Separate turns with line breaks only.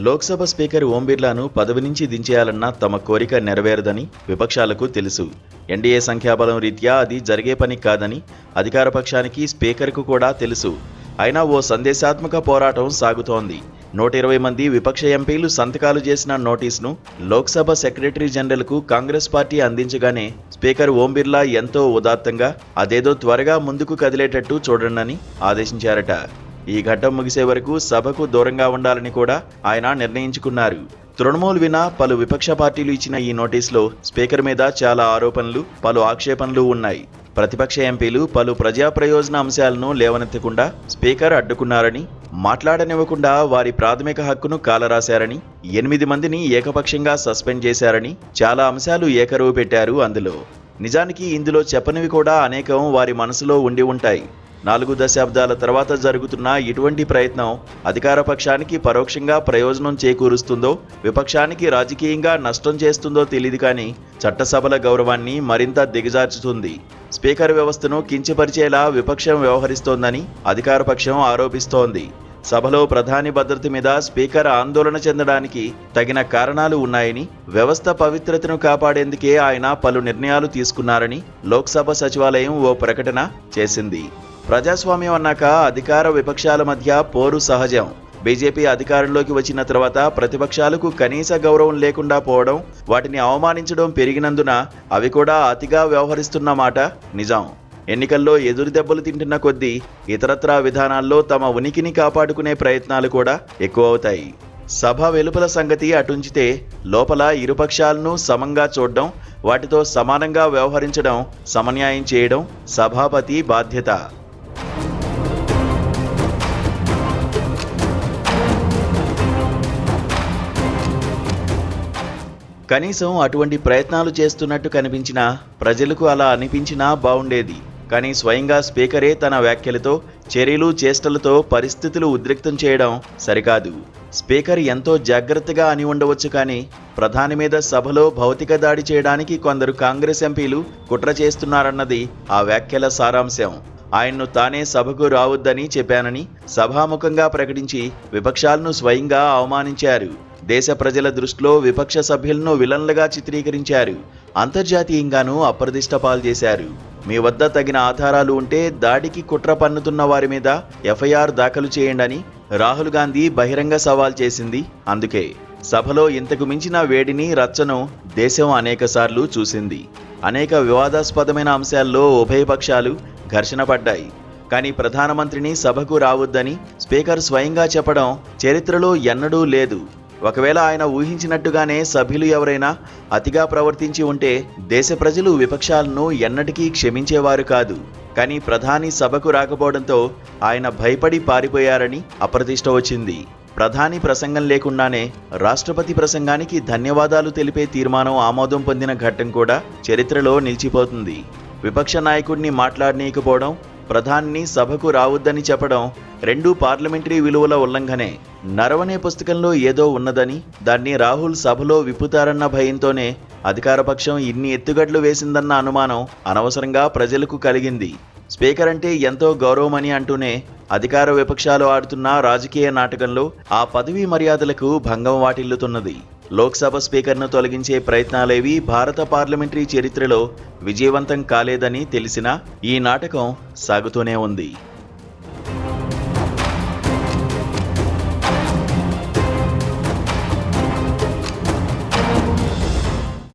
Lok Sabha speaker ఓం బిర్లాను పదవి నుంచి దించేయాలన్న తమ కోరిక నెరవేరదని విపక్షాలకు తెలుసు. ఎన్డీఏ సంఖ్యాబలం రీత్యా అది జరిగే పని కాదని అధికార పక్షానికి స్పీకర్కు కూడా తెలుసు. అయినా ఓ సందేశాత్మక పోరాటం సాగుతోంది. 120 మంది విపక్ష ఎంపీలు సంతకాలు చేసిన నోటీసును లోక్సభ సెక్రటరీ జనరల్కు కాంగ్రెస్ పార్టీ అందించగానే స్పీకర్ ఓం బిర్లా ఎంతో ఉదాత్తంగా అదేదో త్వరగా ముందుకు కదిలేటట్టు చూడండని ఆదేశించారట. ఈ ఘట్టం ముగిసే వరకు సభకు దూరంగా ఉండాలని కూడా ఆయన నిర్ణయించుకున్నారు. తృణమూల్ వినా పలు విపక్ష పార్టీలు ఇచ్చిన ఈ నోటీసులో స్పీకర్ మీద చాలా ఆరోపణలు, పలు ఆక్షేపణలు ఉన్నాయి. ప్రతిపక్ష ఎంపీలు పలు ప్రజా ప్రయోజన అంశాలను లేవనెత్తకుండా స్పీకర్ అడ్డుకున్నారని, మాట్లాడనివ్వకుండా వారి ప్రాథమిక హక్కును కాలరాశారని, 8 మందిని ఏకపక్షంగా సస్పెండ్ చేశారని చాలా అంశాలు ఏకరువు పెట్టారు. అందులో నిజానికి ఇందులో చెప్పనివి కూడా అనేకం వారి మనసులో ఉండి ఉంటాయి. 4 దశాబ్దాల తర్వాత జరుగుతున్న ఇటువంటి ప్రయత్నం అధికార పక్షానికి పరోక్షంగా ప్రయోజనం చేకూరుస్తుందో, విపక్షానికి రాజకీయంగా నష్టం చేస్తుందో తెలియదు కానీ చట్టసభల గౌరవాన్ని మరింత దిగజార్చుతుంది. స్పీకర్ వ్యవస్థను కించపరిచేలా విపక్షం వ్యవహరిస్తోందని అధికార పక్షం ఆరోపిస్తోంది. సభలో ప్రధాని భద్రత మీద స్పీకర్ ఆందోళన చెందడానికి తగిన కారణాలు ఉన్నాయని, వ్యవస్థ పవిత్రతను కాపాడేందుకే ఆయన పలు నిర్ణయాలు తీసుకున్నారని లోక్సభ సచివాలయం ఓ ప్రకటన చేసింది. ప్రజాస్వామ్యం అన్నాక అధికార విపక్షాల మధ్య పోరు సహజం. బీజేపీ అధికారంలోకి వచ్చిన తర్వాత ప్రతిపక్షాలకు కనీస గౌరవం లేకుండా పోవడం, వాటిని అవమానించడం పెరిగినందున అవి కూడా అతిగా వ్యవహరిస్తున్న మాట నిజం. ఎన్నికల్లో ఎదురు దెబ్బలు తింటున్న కొద్దీ ఇతరత్రా విధానాల్లో తమ ఉనికిని కాపాడుకునే ప్రయత్నాలు కూడా ఎక్కువవుతాయి. సభ వెలుపల సంగతి అటుంచితే లోపల ఇరుపక్షాలను సమంగా చూడడం, వాటితో సమానంగా వ్యవహరించడం, సమన్యాయం చేయడం సభాపతి బాధ్యత. కనీసం అటువంటి ప్రయత్నాలు చేస్తున్నట్టు కనిపించినా, ప్రజలకు అలా అనిపించినా బావుండేది. కానీ స్వయంగా స్పీకరే తన వ్యాఖ్యలతో, చర్యలు, చేష్టలతో పరిస్థితులు ఉద్రిక్తం చేయడం సరికాదు. స్పీకర్ ఎంతో జాగ్రత్తగా అని ఉండవచ్చు కానీ ప్రధాని మీద సభలో భౌతిక దాడి చేయడానికి కొందరు కాంగ్రెస్ ఎంపీలు కుట్ర చేస్తున్నారన్నది ఆ వ్యాఖ్యల సారాంశం. ఆయన్ను తానే సభకు రావద్దని చెప్పానని సభాముఖంగా ప్రకటించి విపక్షాలను స్వయంగా అవమానించారు. దేశ ప్రజల దృష్టిలో విపక్ష సభ్యులను విలన్లుగా చిత్రీకరించారు. అంతర్జాతీయంగానూ అప్రదిష్ట పాలు చేశారు. మీ వద్ద తగిన ఆధారాలు ఉంటే దాడికి కుట్ర పన్నుతున్న వారి మీద ఎఫ్ఐఆర్ దాఖలు చేయండని రాహుల్ గాంధీ బహిరంగ సవాల్ చేసింది. అందుకే సభలో ఇంతకు మించిన వేడిని, రచ్చను దేశం అనేకసార్లు చూసింది. అనేక వివాదాస్పదమైన అంశాల్లో ఉభయపక్షాలు ఘర్షణ పడ్డాయి. కానీ ప్రధానమంత్రిని సభకు రావద్దని స్పీకర్ స్వయంగా చెప్పడం చరిత్రలో ఎన్నడూ లేదు. ఒకవేళ ఆయన ఊహించినట్టుగానే సభ్యులు ఎవరైనా అతిగా ప్రవర్తించి ఉంటే దేశ ప్రజలు విపక్షాలను ఎన్నటికీ క్షమించేవారు కాదు. కానీ ప్రధాని సభకు రాకపోవడంతో ఆయన భయపడి పారిపోయారని అప్రతిష్ట వచ్చింది. ప్రధాని ప్రసంగం లేకుండానే రాష్ట్రపతి ప్రసంగానికి ధన్యవాదాలు తెలిపే తీర్మానం ఆమోదం పొందిన ఘట్టం కూడా చరిత్రలో నిలిచిపోతుంది. విపక్ష నాయకుడిని మాట్లాడనీయకపోవడం, ప్రధానిని సభకు రావద్దని చెప్పడం రెండూ పార్లమెంటరీ విలువల ఉల్లంఘనే. నరవనే పుస్తకంలో ఏదో ఉన్నదని, దాన్ని రాహుల్ సభలో విప్పుతారన్న భయంతోనే అధికారపక్షం ఇన్ని ఎత్తుగడ్లు వేసిందన్న అనుమానం అనవసరంగా ప్రజలకు కలిగింది. స్పీకర్ అంటే ఎంతో గౌరవమని అంటూనే అధికార విపక్షాలు ఆడుతున్న రాజకీయ నాటకంలో ఆ పదవీ మర్యాదలకు భంగం వాటిల్లుతున్నది. లోక్సభ స్పీకర్ను తొలగించే ప్రయత్నాలేవి భారత పార్లమెంటరీ చరిత్రలో విజయవంతం కాలేదని తెలిసినా ఈ నాటకం సాగుతూనే ఉంది.